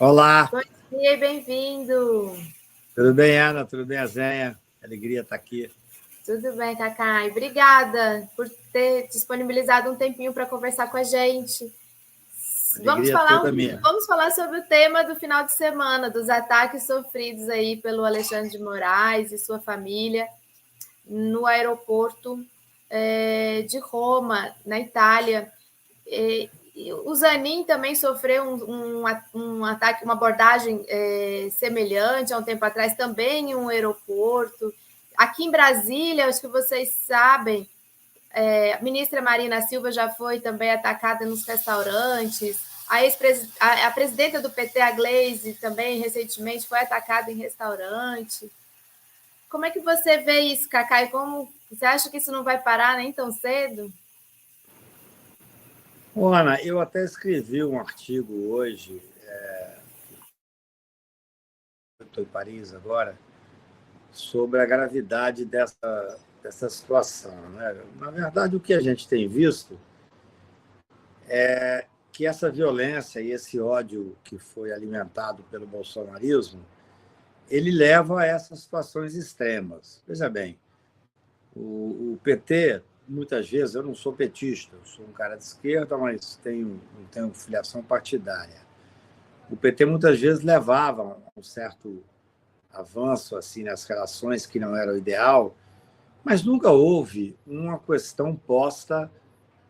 Olá, Bom dia e bem-vindo. tudo bem, Ana? Tudo bem, Azenha? Alegria estar aqui. Tudo bem, Cacai? Obrigada por ter disponibilizado um tempinho para conversar com a gente. Vamos Alegria falar, toda minha. vamos falar sobre o tema do final de semana, dos ataques sofridos aí pelo Alexandre de Moraes e sua família no aeroporto de Roma, na Itália. O Zanin também sofreu um ataque, uma abordagem semelhante há um tempo atrás, também em um aeroporto. Aqui em Brasília, acho que vocês sabem, a ministra Marina Silva já foi também atacada nos restaurantes. A presidenta do PT, a Gleisi, também recentemente foi atacada em restaurante. Como é que você vê isso, Cacai? Como você acha que isso não vai parar nem tão cedo? Ana, eu até escrevi um artigo hoje, eu estou em Paris agora, sobre a gravidade dessa situação, né? Na verdade, o que a gente tem visto é que essa violência e esse ódio que foi alimentado pelo bolsonarismo, ele leva a essas situações extremas. Veja bem, o PT, muitas vezes, eu não sou petista, eu sou um cara de esquerda, mas não tenho filiação partidária. O PT, muitas vezes, levava um certo avanço assim nas relações que não era o ideal, mas nunca houve uma questão posta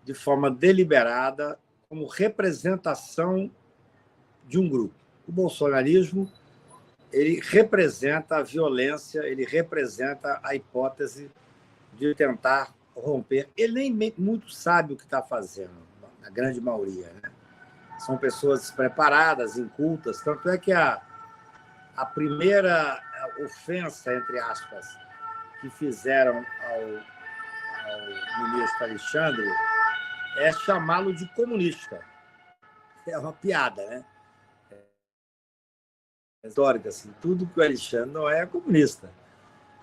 de forma deliberada como representação de um grupo. O bolsonarismo, ele representa a violência, ele representa a hipótese de tentar romper. Ele nem muito sabe o que está fazendo, na grande maioria, né? São pessoas despreparadas, incultas, tanto é que a primeira ofensa, entre aspas, que fizeram ao ministro Alexandre é chamá-lo de comunista. É uma piada, né? É histórica, assim, tudo que o Alexandre não é comunista.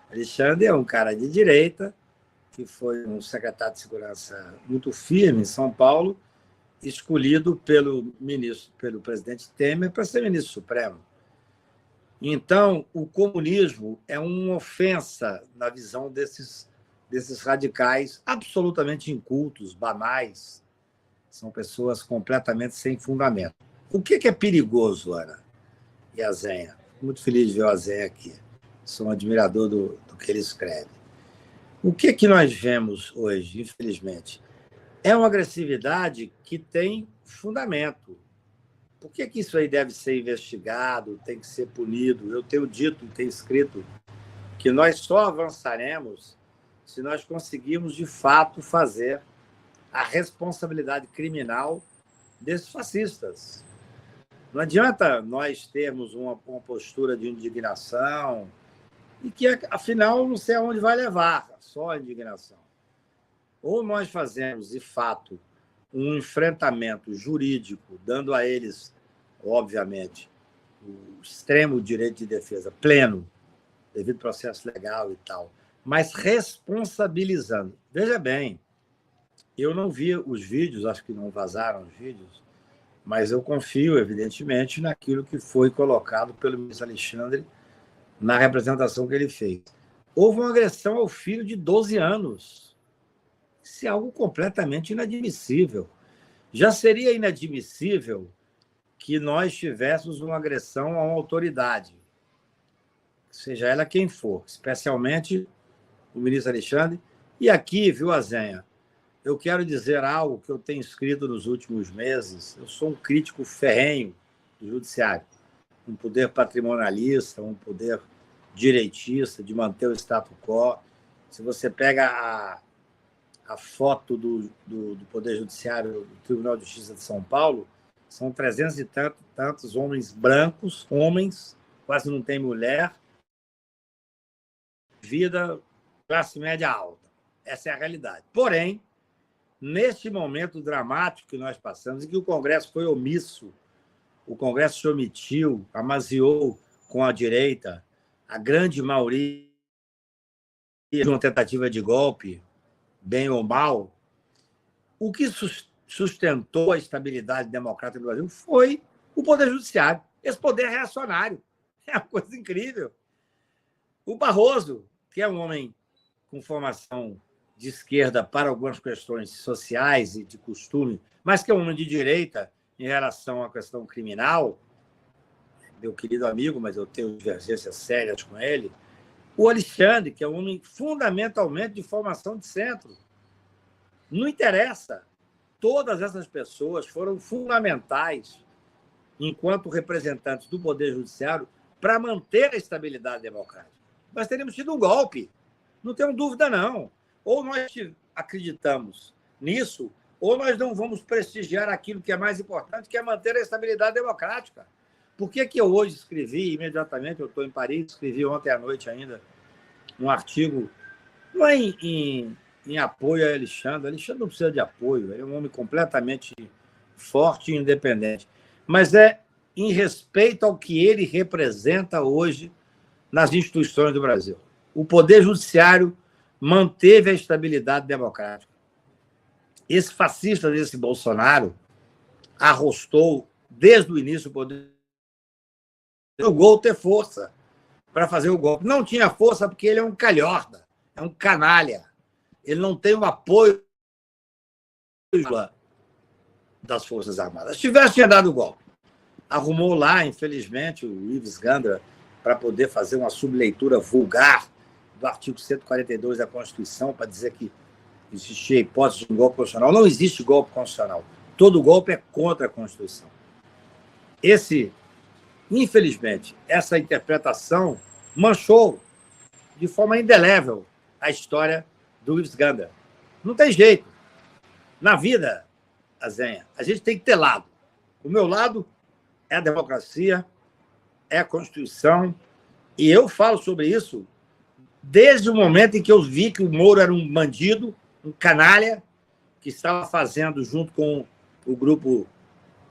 Alexandre é um cara de direita, que foi um secretário de segurança muito firme em São Paulo, escolhido pelo presidente Temer para ser ministro supremo. Então, o comunismo é uma ofensa na visão desses radicais absolutamente incultos, banais. São pessoas completamente sem fundamento. O que é perigoso, Ana e a Zenha? Muito feliz de ver a Zenha aqui. Sou um admirador do que ele escreve. O que nós vemos hoje, infelizmente? É uma agressividade que tem fundamento. Por que isso aí deve ser investigado, tem que ser punido? Eu tenho dito, tenho escrito, que nós só avançaremos se nós conseguirmos, de fato, fazer a responsabilidade criminal desses fascistas. Não adianta nós termos uma postura de indignação e que, afinal, não sei aonde vai levar, só a indignação. Ou nós fazemos, de fato, um enfrentamento jurídico, dando a eles, obviamente, o extremo direito de defesa pleno, devido ao processo legal e tal, mas responsabilizando. Veja bem, eu não vi os vídeos, acho que não vazaram os vídeos, mas eu confio, evidentemente, naquilo que foi colocado pelo ministro Alexandre na representação que ele fez. Houve uma agressão ao filho de 12 anos. Isso é algo completamente inadmissível. Já seria inadmissível que nós tivéssemos uma agressão a uma autoridade, seja ela quem for, especialmente o ministro Alexandre. E aqui, viu, Azenha, eu quero dizer algo que eu tenho escrito nos últimos meses. Eu sou um crítico ferrenho do judiciário, um poder patrimonialista, um poder direitista, de manter o status quo. Se você pega a foto do Poder Judiciário do Tribunal de Justiça de São Paulo, são 300 e tantos homens brancos, quase não tem mulher, vida classe média alta. Essa é a realidade. Porém, neste momento dramático que nós passamos, em que o Congresso foi omisso, o Congresso se omitiu, amaziou com a direita, a grande maioria de uma tentativa de golpe, bem ou mal, o que sustentou a estabilidade democrática do Brasil foi o Poder Judiciário. Esse poder é reacionário. É uma coisa incrível. O Barroso, que é um homem com formação de esquerda para algumas questões sociais e de costume, mas que é um homem de direita em relação à questão criminal, meu querido amigo, mas eu tenho divergências sérias com ele. O Alexandre, que é um homem fundamentalmente de formação de centro. Não interessa. Todas essas pessoas foram fundamentais, enquanto representantes do Poder Judiciário, para manter a estabilidade democrática. Nós teríamos tido um golpe, não tenho dúvida, não. Ou nós acreditamos nisso, ou nós não vamos prestigiar aquilo que é mais importante, que é manter a estabilidade democrática. Por que eu hoje escrevi, imediatamente, eu estou em Paris, escrevi ontem à noite ainda, um artigo, não é em apoio a Alexandre. Alexandre não precisa de apoio, ele é um homem completamente forte e independente, mas é em respeito ao que ele representa hoje nas instituições do Brasil. O Poder Judiciário manteve a estabilidade democrática. Esse fascista desse Bolsonaro arrostou, desde o início, o Poder jogou ter força para fazer o golpe. Não tinha força porque ele é um calhorda, é um canalha. Ele não tem o apoio das Forças Armadas. Se tivesse, tinha dado o golpe. Arrumou lá, infelizmente, o Ives Gandra para poder fazer uma subleitura vulgar do artigo 142 da Constituição para dizer que existia a hipótese de um golpe constitucional. Não existe golpe constitucional. Todo golpe é contra a Constituição. Infelizmente, essa interpretação manchou de forma indelével a história do Ives Gandra. Não tem jeito. Na vida, Azenha, a gente tem que ter lado. O meu lado é a democracia, é a Constituição, e eu falo sobre isso desde o momento em que eu vi que o Moro era um bandido, um canalha, que estava fazendo, junto com o grupo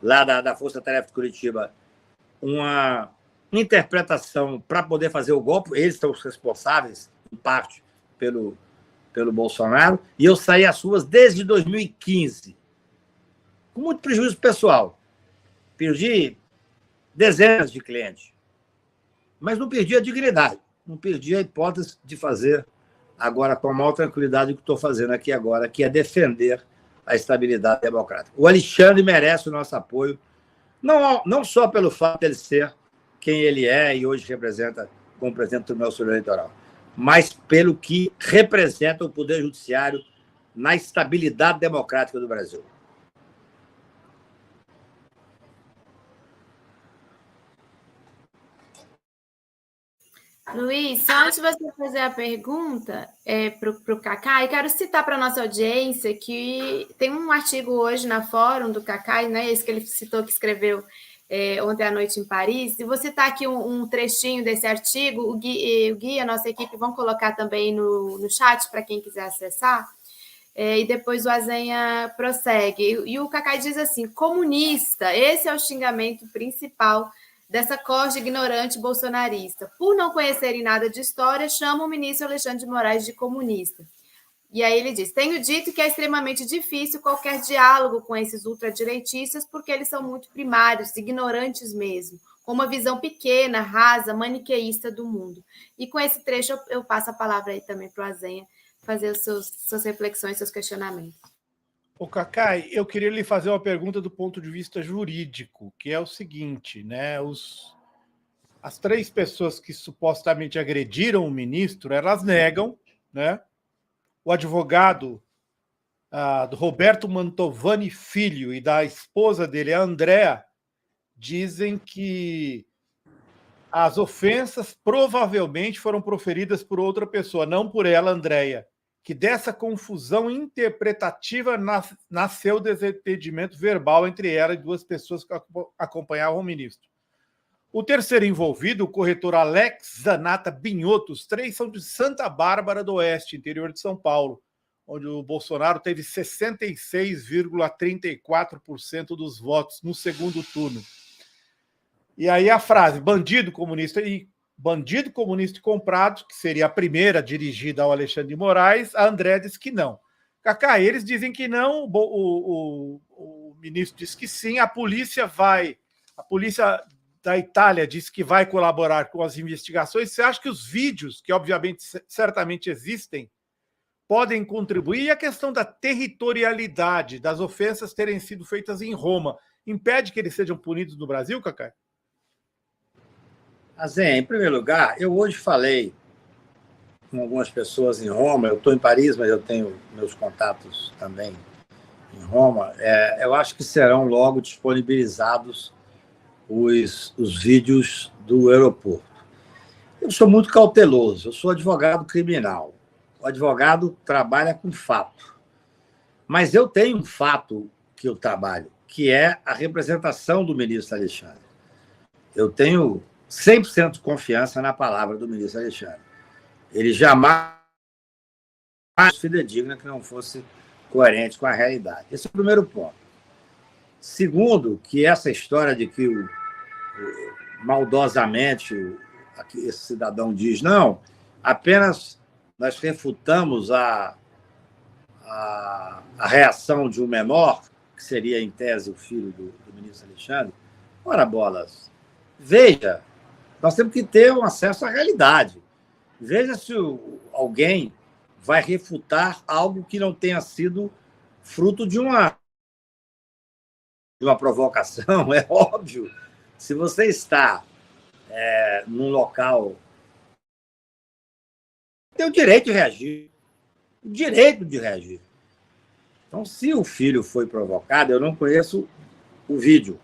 lá da Força Tarefa de Curitiba, uma interpretação para poder fazer o golpe. Eles são os responsáveis, em parte, pelo Bolsonaro, e eu saí às ruas desde 2015, com muito prejuízo pessoal. Perdi dezenas de clientes, mas não perdi a dignidade, não perdi a hipótese de fazer agora com a maior tranquilidade o que estou fazendo aqui agora, que é defender a estabilidade democrática. O Alexandre merece o nosso apoio, não só pelo fato de ele ser quem ele é e hoje representa como presidente do Tribunal Superior Eleitoral, mas pelo que representa o Poder Judiciário na estabilidade democrática do Brasil. Luiz, só antes de você fazer a pergunta para o Cacá, eu quero citar para a nossa audiência que tem um artigo hoje na Fórum do Cacá, né, esse que ele citou, que escreveu ontem à noite em Paris, e vou citar aqui um trechinho desse artigo, o Gui e a nossa equipe vão colocar também no chat para quem quiser acessar, e depois o Azenha prossegue. E o Cacá diz assim: comunista, esse é o xingamento principal dessa corte ignorante bolsonarista. Por não conhecerem nada de história, chamam o ministro Alexandre de Moraes de comunista. E aí ele diz: tenho dito que é extremamente difícil qualquer diálogo com esses ultradireitistas, porque eles são muito primários, ignorantes mesmo, com uma visão pequena, rasa, maniqueísta do mundo. E com esse trecho eu passo a palavra aí também para o Azenha fazer suas reflexões, seus questionamentos. Ô, Cacai, eu queria lhe fazer uma pergunta do ponto de vista jurídico, que é o seguinte, né? As 3 pessoas que supostamente agrediram o ministro, elas negam, né? O advogado do Roberto Mantovani Filho e da esposa dele, a Andréa, dizem que as ofensas provavelmente foram proferidas por outra pessoa, não por ela, Andréa, que dessa confusão interpretativa nasceu o desentendimento verbal entre ela e 2 pessoas que acompanhavam o ministro. O terceiro envolvido, o corretor Alex Zanata Binhoto, os 3 são de Santa Bárbara do Oeste, interior de São Paulo, onde o Bolsonaro teve 66,34% dos votos no segundo turno. E aí a frase bandido comunista e comprado, que seria a primeira dirigida ao Alexandre de Moraes, a André diz que não. Cacá, eles dizem que não, o ministro diz que sim, a polícia da Itália disse que vai colaborar com as investigações. Você acha que os vídeos, que obviamente certamente existem, podem contribuir? E a questão da territorialidade das ofensas terem sido feitas em Roma impede que eles sejam punidos no Brasil, Cacai? Azem, em primeiro lugar, eu hoje falei com algumas pessoas em Roma. Eu estou em Paris, mas eu tenho meus contatos também em Roma. Eu acho que serão logo disponibilizados os vídeos do aeroporto. Eu sou muito cauteloso, eu sou advogado criminal. O advogado trabalha com fato. Mas eu tenho um fato que eu trabalho, que é a representação do ministro Alexandre. Eu tenho 100% de confiança na palavra do ministro Alexandre. Ele jamais fidedigna que não fosse coerente com a realidade. Esse é o primeiro ponto. Segundo, que essa história de que maldosamente esse cidadão diz, não, apenas nós refutamos a reação de um menor, que seria, em tese, o filho do ministro Alexandre. Ora, bolas, veja, nós temos que ter um acesso à realidade. Veja se alguém vai refutar algo que não tenha sido fruto de uma provocação. É óbvio. Se você está num local, tem o direito de reagir. O direito de reagir. Então, se o filho foi provocado, eu não conheço o vídeo,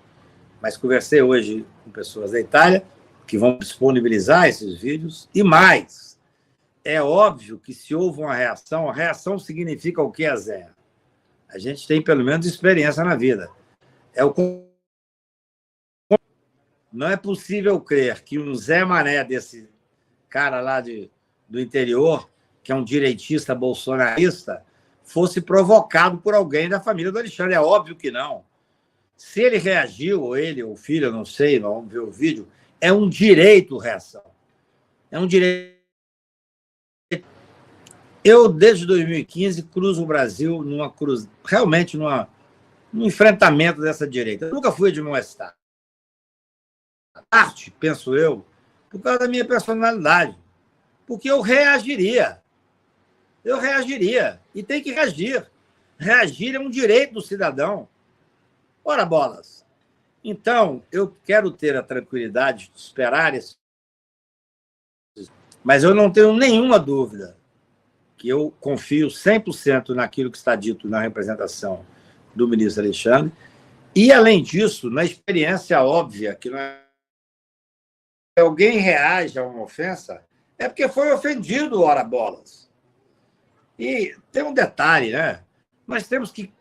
mas conversei hoje com pessoas da Itália que vão disponibilizar esses vídeos. E mais, é óbvio que se houve uma reação, a reação significa o que, Zé? A gente tem, pelo menos, experiência na vida. Não é possível crer que um Zé Mané, desse cara lá do interior, que é um direitista bolsonarista, fosse provocado por alguém da família do Alexandre. É óbvio que não. Se ele reagiu, ou ele, ou o filho, eu não sei, vamos ver o vídeo, é um direito reação. É um direito. Eu, desde 2015, cruzo o Brasil realmente num enfrentamento dessa direita. Eu nunca fui admoestado. Parte, penso eu, por causa da minha personalidade. Porque eu reagiria. Eu reagiria. E tem que reagir. Reagir é um direito do cidadão. Ora, bolas. Então, eu quero ter a tranquilidade de esperar isso. Mas eu não tenho nenhuma dúvida que eu confio 100% naquilo que está dito na representação do ministro Alexandre. E, além disso, na experiência óbvia que alguém reage a uma ofensa, é porque foi ofendido, ora bolas. E tem um detalhe, né? Nós temos que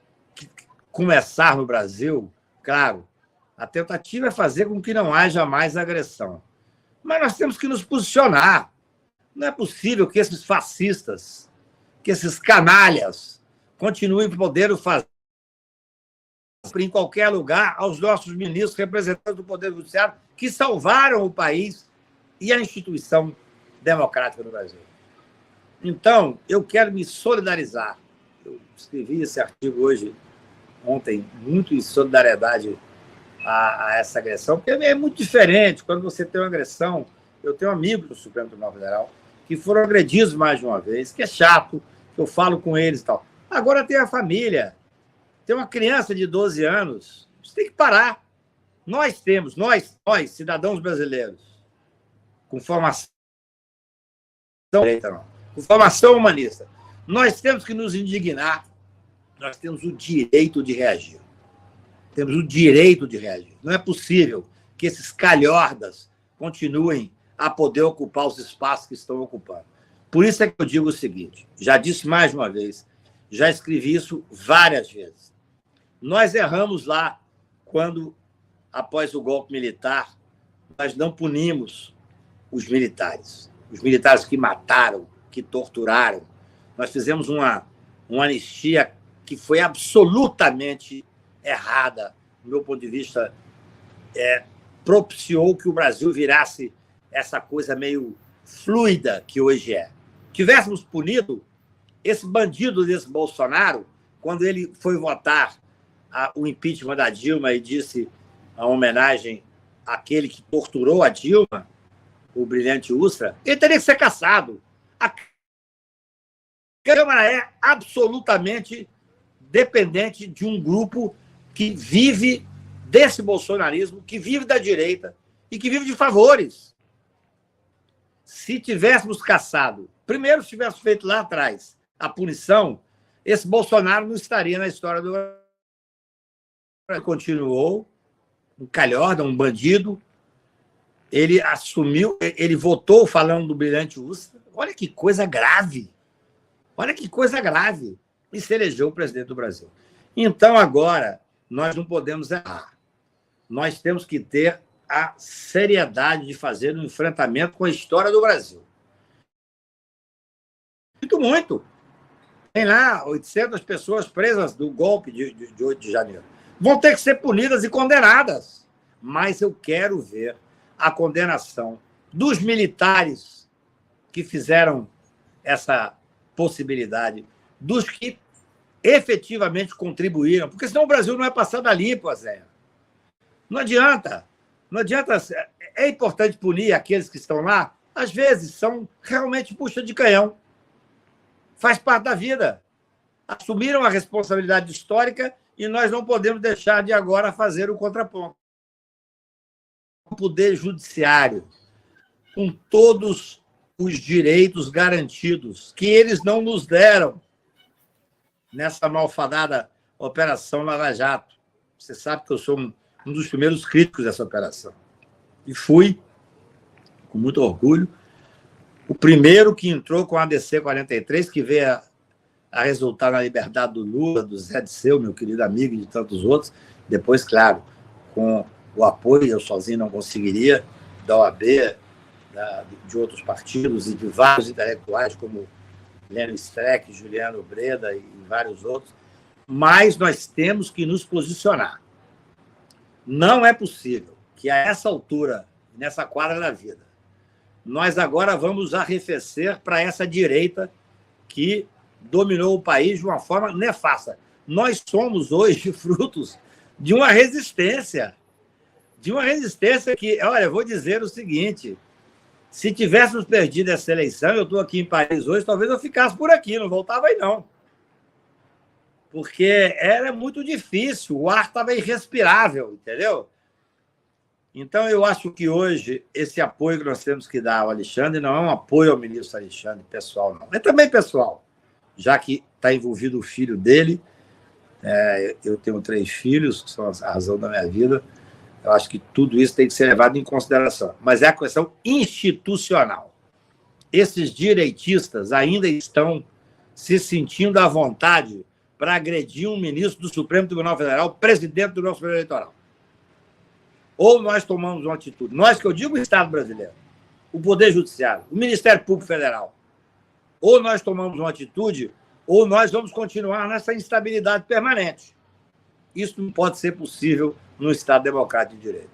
começar no Brasil, claro, a tentativa é fazer com que não haja mais agressão. Mas nós temos que nos posicionar. Não é possível que esses fascistas, que esses canalhas, continuem podendo fazer em qualquer lugar aos nossos ministros, representantes do Poder Judiciário, que salvaram o país e a instituição democrática do Brasil. Então, eu quero me solidarizar. Eu escrevi esse artigo ontem, muito em solidariedade a essa agressão, porque é muito diferente quando você tem uma agressão. Eu tenho amigos do Supremo Tribunal Federal que foram agredidos mais de uma vez, que é chato, que eu falo com eles e tal. Agora tem a família, tem uma criança de 12 anos, isso tem que parar. Nós, cidadãos brasileiros, com formação humanista, nós temos que nos indignar, nós temos o direito de reagir. Temos o direito de reagir. Não é possível que esses calhordas continuem a poder ocupar os espaços que estão ocupando. Por isso é que eu digo o seguinte, já disse mais de uma vez, já escrevi isso várias vezes. Nós erramos lá quando, após o golpe militar, nós não punimos os militares que mataram, que torturaram. Nós fizemos uma anistia que foi absolutamente errada, do meu ponto de vista, propiciou que o Brasil virasse essa coisa meio fluida que hoje é. Tivéssemos punido esse bandido desse Bolsonaro, quando ele foi votar o impeachment da Dilma e disse a homenagem aquele que torturou a Dilma, o brilhante Ustra, ele teria que ser cassado. A Câmara é absolutamente dependente de um grupo que vive desse bolsonarismo, que vive da direita e que vive de favores. Se tivéssemos cassado, primeiro, se tivéssemos feito lá atrás a punição, esse Bolsonaro não estaria na história do Brasil. Continuou um calhorda, um bandido. Ele assumiu, ele votou falando do brilhante Ustra. Olha que coisa grave. Olha que coisa grave. E se elegeu o presidente do Brasil. Então, agora, nós não podemos errar. Nós temos que ter a seriedade de fazer um enfrentamento com a história do Brasil. Muito. Tem lá 800 pessoas presas do golpe de 8 de janeiro. Vão ter que ser punidas e condenadas. Mas eu quero ver a condenação dos militares que fizeram essa possibilidade, dos que efetivamente contribuíram, porque senão o Brasil não é passado a limpo, Zé. Não adianta. Não adianta. É importante punir aqueles que estão lá, às vezes são realmente puxa de canhão. Faz parte da vida. Assumiram a responsabilidade histórica e nós não podemos deixar de agora fazer o contraponto. O poder judiciário, com todos os direitos garantidos, que eles não nos deram nessa malfadada Operação Lava Jato. Você sabe que eu sou um dos primeiros críticos dessa operação. E fui, com muito orgulho, o primeiro que entrou com a ADC 43, que veio a resultar na liberdade do Lula, do Zé Disseu, meu querido amigo, e de tantos outros. Depois, claro, com o apoio, eu sozinho não conseguiria, da OAB, de outros partidos e de vários intelectuais, como Lênio Streck, Juliano Breda e vários outros. Mas nós temos que nos posicionar. Não é possível que, a essa altura, nessa quadra da vida, nós agora vamos arrefecer para essa direita que dominou o país de uma forma nefasta. Nós somos hoje frutos de uma resistência que, olha, eu vou dizer o seguinte, se tivéssemos perdido essa eleição, eu estou aqui em Paris hoje, talvez eu ficasse por aqui, não voltava aí não. Porque era muito difícil, o ar estava irrespirável, entendeu? Então, eu acho que hoje esse apoio que nós temos que dar ao Alexandre não é um apoio ao ministro Alexandre, pessoal, não. É também pessoal, já que está envolvido o filho dele. Eu tenho 3 filhos, que são a razão da minha vida. Eu acho que tudo isso tem que ser levado em consideração. Mas é a questão institucional. Esses direitistas ainda estão se sentindo à vontade para agredir um ministro do Supremo Tribunal Federal, presidente do nosso Tribunal Eleitoral. Ou nós tomamos uma atitude, nós que eu digo o Estado brasileiro, o Poder Judiciário, o Ministério Público Federal, ou nós tomamos uma atitude, ou nós vamos continuar nessa instabilidade permanente. Isso não pode ser possível no Estado democrático de direito.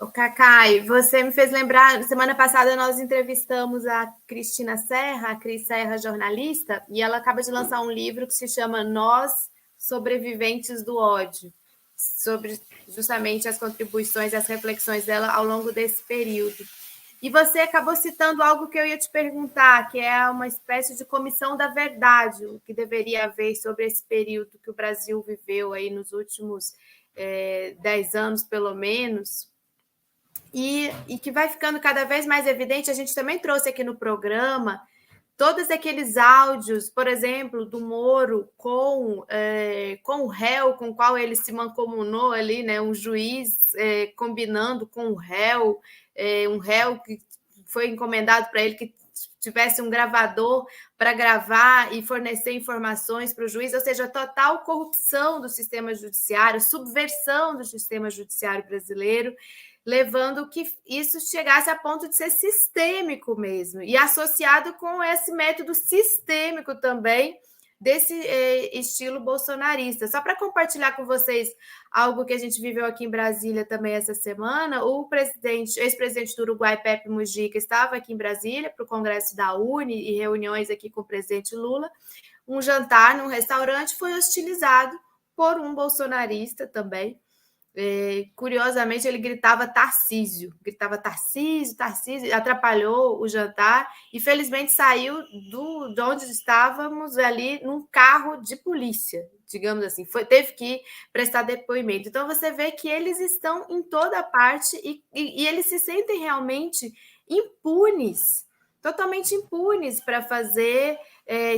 O Cacai, você me fez lembrar, semana passada nós entrevistamos a Cristina Serra, a Cris Serra, jornalista, e ela acaba de lançar um livro que se chama Nós, Sobreviventes do Ódio, sobre justamente as contribuições e as reflexões dela ao longo desse período. E você acabou citando algo que eu ia te perguntar, que é uma espécie de comissão da verdade, o que deveria haver sobre esse período que o Brasil viveu aí nos últimos 10 anos, pelo menos, e que vai ficando cada vez mais evidente. A gente também trouxe aqui no programa todos aqueles áudios, por exemplo, do Moro com o réu com o qual ele se mancomunou ali, né, um juiz combinando com o réu, um réu que foi encomendado para ele que tivesse um gravador para gravar e fornecer informações para o juiz, ou seja, total corrupção do sistema judiciário, subversão do sistema judiciário brasileiro, levando que isso chegasse a ponto de ser sistêmico mesmo, e associado com esse método sistêmico também desse estilo bolsonarista. Só para compartilhar com vocês algo que a gente viveu aqui em Brasília também essa semana, o ex-presidente do Uruguai, Pepe Mujica, estava aqui em Brasília para o Congresso da UNE e reuniões aqui com o presidente Lula. Um jantar num restaurante foi hostilizado por um bolsonarista também, Curiosamente, ele gritava Tarcísio, Tarcísio, atrapalhou o jantar e, felizmente, saiu de onde estávamos ali num carro de polícia, digamos assim, teve que prestar depoimento. Então, você vê que eles estão em toda parte e eles se sentem realmente impunes, totalmente impunes para fazer,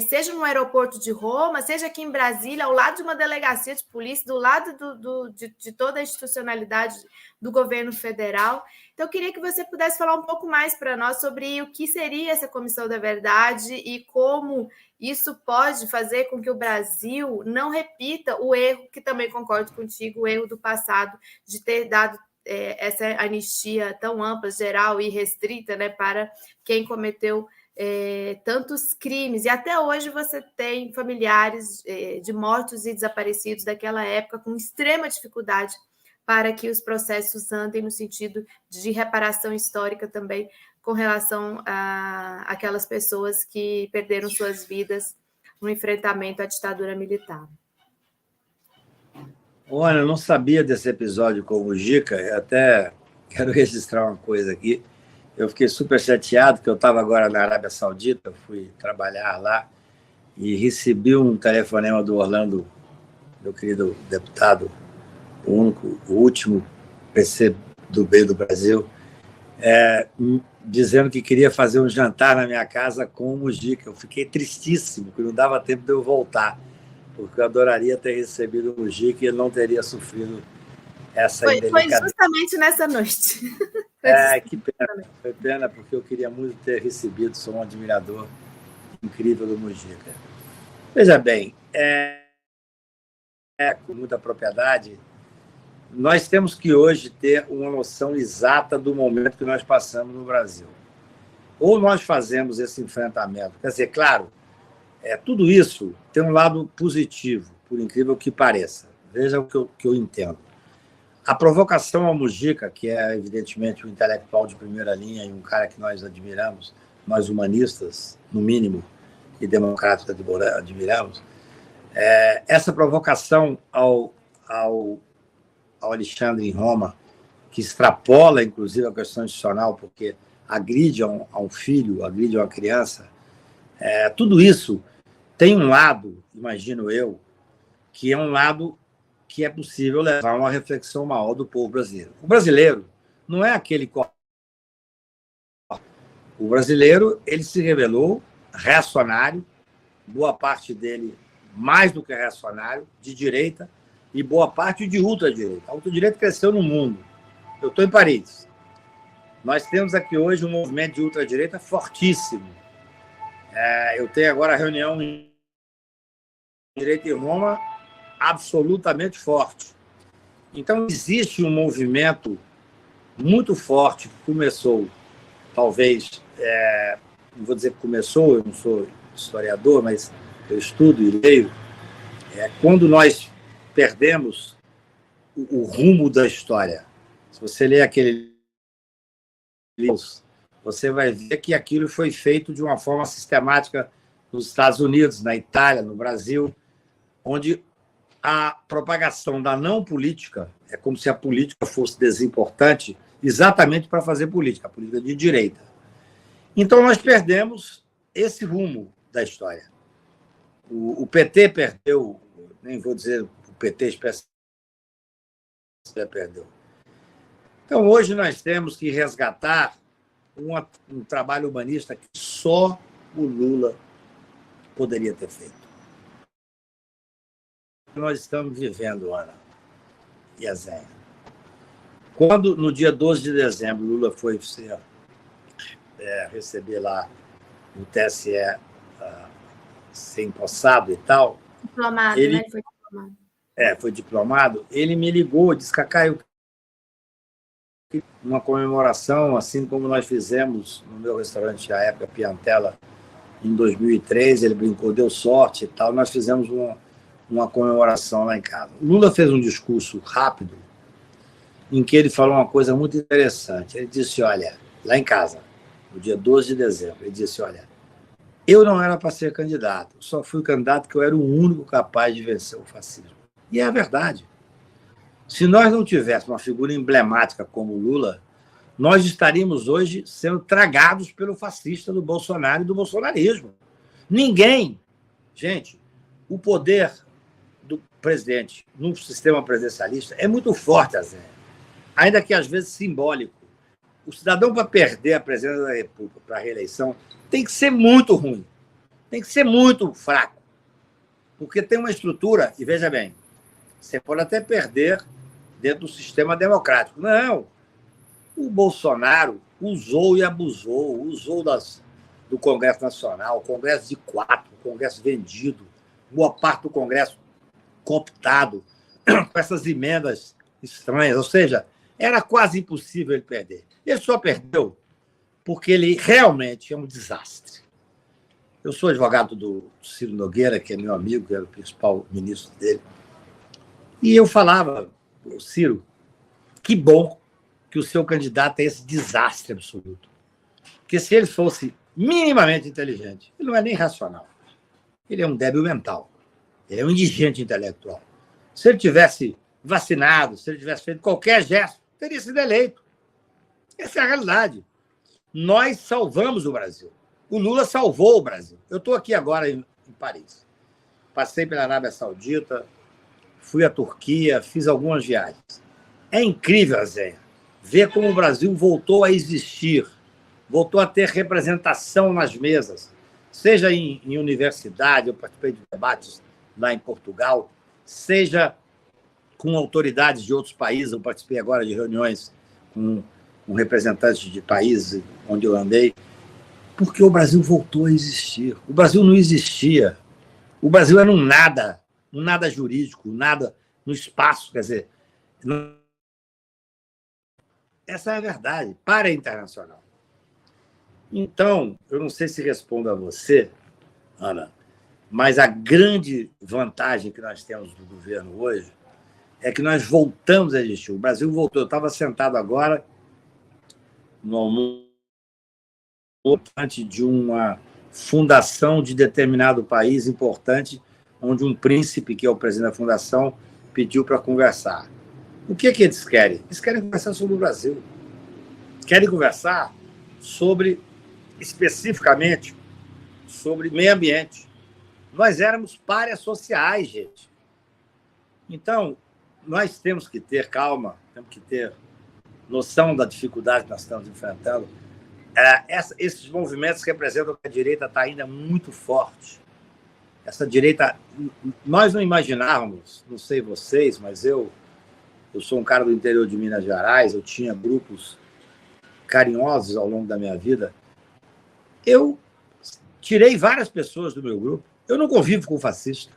seja no aeroporto de Roma, seja aqui em Brasília, ao lado de uma delegacia de polícia, do lado de toda a institucionalidade do governo federal. Então, eu queria que você pudesse falar um pouco mais para nós sobre o que seria essa Comissão da Verdade e como isso pode fazer com que o Brasil não repita o erro, que também concordo contigo, o erro do passado de ter dado essa anistia tão ampla, geral e restrita, né, para quem cometeu tantos crimes. E até hoje você tem familiares de mortos e desaparecidos daquela época com extrema dificuldade para que os processos andem no sentido de reparação histórica também com relação a aquelas pessoas que perderam suas vidas no enfrentamento à ditadura militar. Olha, eu não sabia desse episódio com o Mujica, eu até quero registrar uma coisa aqui. Eu fiquei super chateado, que eu estava agora na Arábia Saudita, fui trabalhar lá e recebi um telefonema do Orlando, meu querido deputado, o último PCdoB do Brasil, dizendo que queria fazer um jantar na minha casa com o Mujica. Eu fiquei tristíssimo, porque não dava tempo de eu voltar, porque eu adoraria ter recebido o Mujica e ele não teria sofrido essa indelicadeza. Foi justamente nessa noite. Que pena. Foi pena, porque eu queria muito ter recebido, sou um admirador incrível do Mujica. Veja bem, com muita propriedade, nós temos que hoje ter uma noção exata do momento que nós passamos no Brasil. Ou nós fazemos esse enfrentamento, quer dizer, claro, tudo isso tem um lado positivo, por incrível que pareça. Veja o que eu entendo. A provocação ao Mujica, que é, evidentemente, um intelectual de primeira linha e um cara que nós admiramos, nós humanistas, no mínimo, e democratas admiramos, essa provocação ao Alexandre em Roma, que extrapola, inclusive, a questão institucional, porque agride a um filho, agride a uma criança, tudo isso tem um lado, imagino eu, que é um lado que é possível levar a uma reflexão maior do povo brasileiro. O brasileiro não é aquele... O brasileiro, ele se revelou reacionário, boa parte dele mais do que reacionário, de direita, e boa parte de ultradireita. A ultradireita cresceu no mundo. Eu estou em Paris. Nós temos aqui hoje um movimento de ultradireita fortíssimo. Eu tenho agora a reunião em direita em Roma, absolutamente forte. Então, existe um movimento muito forte que começou, talvez, não vou dizer que começou, eu não sou historiador, mas eu estudo e leio, quando nós perdemos o rumo da história. Se você ler aquele livro, você vai ver que aquilo foi feito de uma forma sistemática nos Estados Unidos, na Itália, no Brasil, onde a propagação da não política é como se a política fosse desimportante exatamente para fazer política, a política de direita. Então, nós perdemos esse rumo da história. O PT perdeu, nem vou dizer o PT especialmente perdeu. Então, hoje nós temos que resgatar um trabalho humanista que só o Lula poderia ter feito. Nós estamos vivendo, Ana e a Zéia. Quando, no dia 12 de dezembro, Lula foi receber lá o TSE ser empossado e tal... Diplomado, ele, né? Foi diplomado. Foi diplomado. Ele me ligou, disse, Cacá, eu uma comemoração, assim como nós fizemos no meu restaurante, à época, Piantella, em 2003, ele brincou, deu sorte e tal, nós fizemos uma comemoração lá em casa. O Lula fez um discurso rápido, em que ele falou uma coisa muito interessante. Ele disse, olha, lá em casa, no dia 12 de dezembro, ele disse, olha, eu não era para ser candidato, só fui candidato porque eu era o único capaz de vencer o fascismo. E é a verdade. Se nós não tivéssemos uma figura emblemática como o Lula, nós estaríamos hoje sendo tragados pelo fascista do Bolsonaro e do bolsonarismo. Ninguém... Gente, o poder do presidente num sistema presidencialista é muito forte, Zé. Ainda que às vezes simbólico. O cidadão, para perder a presidência da República para a reeleição, tem que ser muito ruim, tem que ser muito fraco, porque tem uma estrutura, e veja bem, você pode até perder dentro do sistema democrático. Não, o Bolsonaro usou e abusou, usou do Congresso Nacional, Congresso de 4, Congresso vendido, boa parte do Congresso cooptado, com essas emendas estranhas, ou seja, era quase impossível ele perder. Ele só perdeu porque ele realmente é um desastre. Eu sou advogado do Ciro Nogueira, que é meu amigo, que era o principal ministro dele, e eu falava, Ciro, que bom que o seu candidato é esse desastre absoluto. Porque se ele fosse minimamente inteligente, ele não é nem racional, ele é um débil mental, ele é um indigente intelectual. Se ele tivesse vacinado, se ele tivesse feito qualquer gesto, teria sido eleito. Essa é a realidade. Nós salvamos o Brasil. O Lula salvou o Brasil. Eu estou aqui agora em Paris. Passei pela Arábia Saudita, fui à Turquia, fiz algumas viagens. É incrível, Zé, ver como o Brasil voltou a existir, voltou a ter representação nas mesas, seja em universidade, eu participei de debates lá em Portugal, seja com autoridades de outros países, eu participei agora de reuniões com representantes de países onde eu andei, porque o Brasil voltou a existir. O Brasil não existia. O Brasil era um nada jurídico, um nada no espaço, quer dizer... Essa é a verdade, para a internacional. Então, eu não sei se respondo a você, Ana, mas a grande vantagem que nós temos do governo hoje é que nós voltamos a existir. O Brasil voltou. Eu estava sentado agora no almoço de uma fundação de determinado país importante, onde um príncipe, que é o presidente da fundação, pediu para conversar. O que eles querem? Eles querem conversar sobre o Brasil. Querem conversar sobre, especificamente, sobre meio ambiente. Nós éramos párias sociais, gente. Então, nós temos que ter calma, temos que ter noção da dificuldade que nós estamos enfrentando. Esses movimentos representam que a direita está ainda muito forte. Essa direita, nós não imaginávamos, não sei vocês, mas eu sou um cara do interior de Minas Gerais, eu tinha grupos carinhosos ao longo da minha vida. Eu tirei várias pessoas do meu grupo. Eu não convivo com fascista.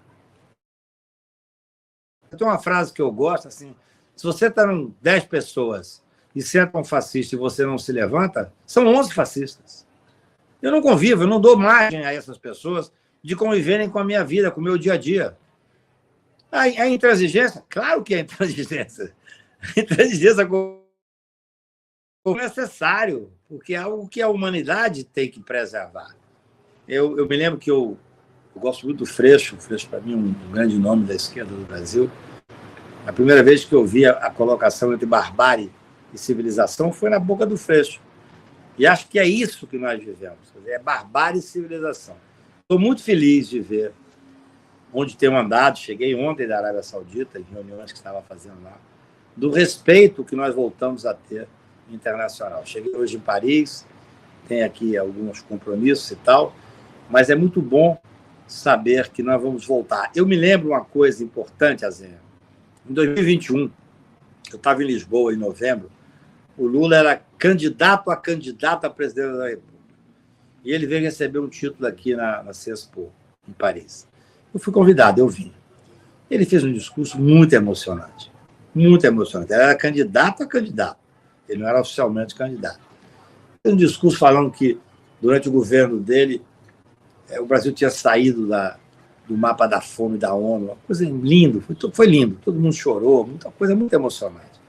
Tem uma frase que eu gosto, assim, se você está com 10 pessoas e senta um fascista e você não se levanta, são 11 fascistas. Eu não convivo, eu não dou margem a essas pessoas de conviverem com a minha vida, com o meu dia a dia. A intransigência? Claro que é intransigência. A intransigência é necessário, porque é algo que a humanidade tem que preservar. Eu me lembro que eu gosto muito do Freixo. O Freixo, para mim, é um grande nome da esquerda do Brasil. A primeira vez que eu vi a colocação entre barbárie e civilização foi na boca do Freixo. E acho que é isso que nós vivemos, é barbárie e civilização. Estou muito feliz de ver onde tenho andado. Cheguei ontem da Arábia Saudita, em reuniões que estava fazendo lá, do respeito que nós voltamos a ter internacional. Cheguei hoje em Paris, tem aqui alguns compromissos e tal, mas é muito bom saber que nós vamos voltar. Eu me lembro uma coisa importante, Azenha. Em 2021, eu estava em Lisboa, em novembro, o Lula era candidato a presidente da República. E ele veio receber um título aqui na CESPO, em Paris. Eu fui convidado, eu vim. Ele fez um discurso muito emocionante. Muito emocionante. Ele era candidato a candidato. Ele não era oficialmente candidato. Fez um discurso falando que, durante o governo dele, o Brasil tinha saído do mapa da fome da ONU. Uma coisa linda, foi lindo. Todo mundo chorou, muita coisa muito emocionante.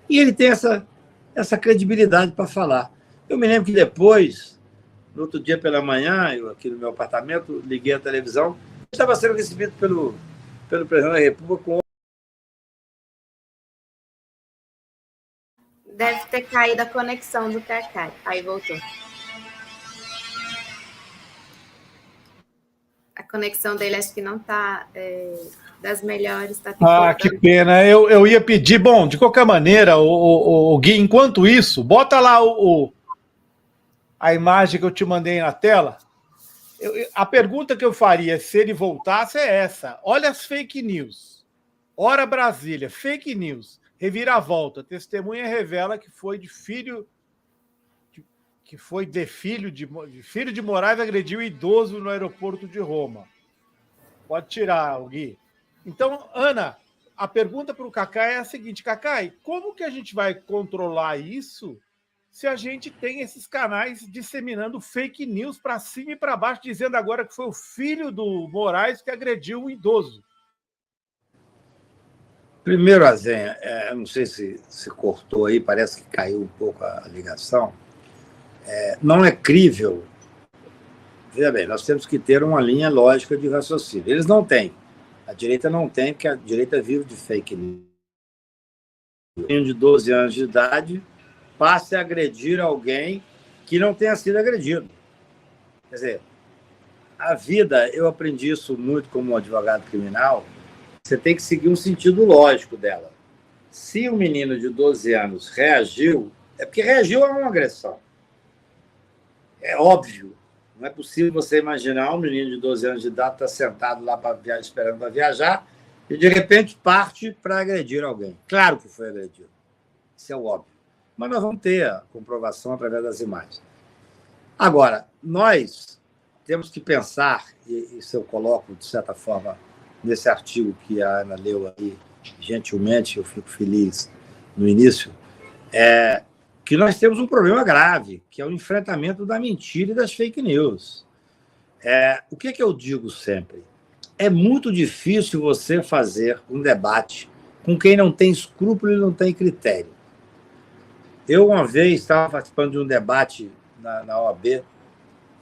E ele tem essa credibilidade para falar. Eu me lembro que depois, no outro dia pela manhã, eu aqui no meu apartamento, liguei a televisão, estava sendo recebido pelo presidente da República com Deve ter caído a conexão do Cacai. Aí voltou. A conexão dele acho que não está das melhores. Tá que pena. Eu ia pedir, bom, de qualquer maneira, o Gui, enquanto isso, bota lá a imagem que eu te mandei na tela. A pergunta que eu faria se ele voltasse é essa. Olha as fake news. Hora Brasília, fake news. Reviravolta. Testemunha revela que foi filho de Moraes agrediu idoso no aeroporto de Roma. Pode tirar, Gui. Então, Ana, a pergunta para o Cacai é a seguinte: Cacai, como que a gente vai controlar isso se a gente tem esses canais disseminando fake news para cima e para baixo, dizendo agora que foi o filho do Moraes que agrediu um idoso? Primeiro, Azenha, não sei se cortou aí, parece que caiu um pouco a ligação. Não é crível. Veja bem, nós temos que ter uma linha lógica de raciocínio. Eles não têm. A direita não tem, porque a direita vive de fake news. Um menino de 12 anos de idade passe a agredir alguém que não tenha sido agredido. Quer dizer, a vida, eu aprendi isso muito como advogado criminal, você tem que seguir um sentido lógico dela. Se o menino de 12 anos reagiu, é porque reagiu a uma agressão. É óbvio. Não é possível você imaginar um menino de 12 anos de idade estar sentado lá esperando para viajar e, de repente, parte para agredir alguém. Claro que foi agredido. Isso é óbvio. Mas nós vamos ter a comprovação através das imagens. Agora, nós temos que pensar, e isso eu coloco, de certa forma, nesse artigo que a Ana leu aí, gentilmente, eu fico feliz no início, que nós temos um problema grave, que é o enfrentamento da mentira e das fake news. O que eu digo sempre? É muito difícil você fazer um debate com quem não tem escrúpulo e não tem critério. Eu, uma vez, estava participando de um debate na OAB e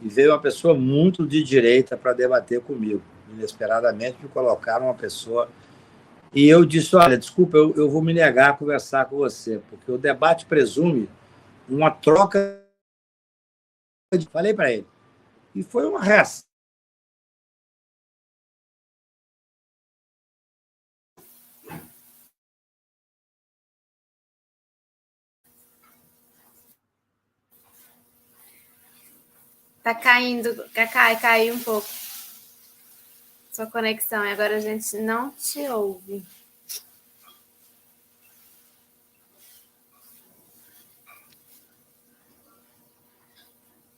veio uma pessoa muito de direita para debater comigo. Inesperadamente, me colocaram uma pessoa... E eu disse, olha, desculpa, eu vou me negar a conversar com você, porque o debate presume uma troca... Falei para ele. E foi uma reação. Tá caindo, Cacai, caiu um pouco sua conexão e agora a gente não te ouve.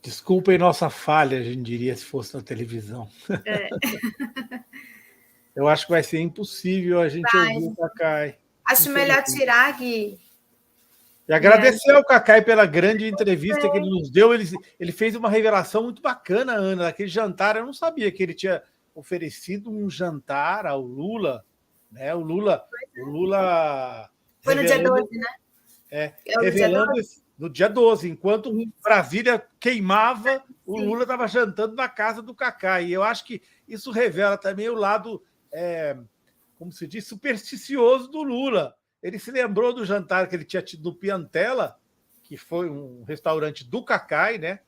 Desculpem nossa falha, a gente diria, se fosse na televisão. Eu acho que vai ser impossível a gente ouvir o Cacai. Acho melhor tirar, Gui. E agradecer ao Cacai pela grande entrevista que ele nos deu. Ele fez uma revelação muito bacana, Ana, daquele jantar. Eu não sabia que ele tinha oferecido um jantar ao Lula. Né? O Lula foi no dia 12, né? Revelando no dia 12, enquanto Brasília queimava, o Lula estava jantando na casa do Cacai. E eu acho que isso revela também o lado, como se diz, supersticioso do Lula. Ele se lembrou do jantar que ele tinha tido no Piantella, que foi um restaurante do Cacai, né?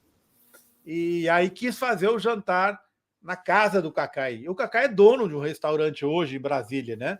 E aí quis fazer o jantar na casa do Cacai. E o Cacai é dono de um restaurante hoje em Brasília, né?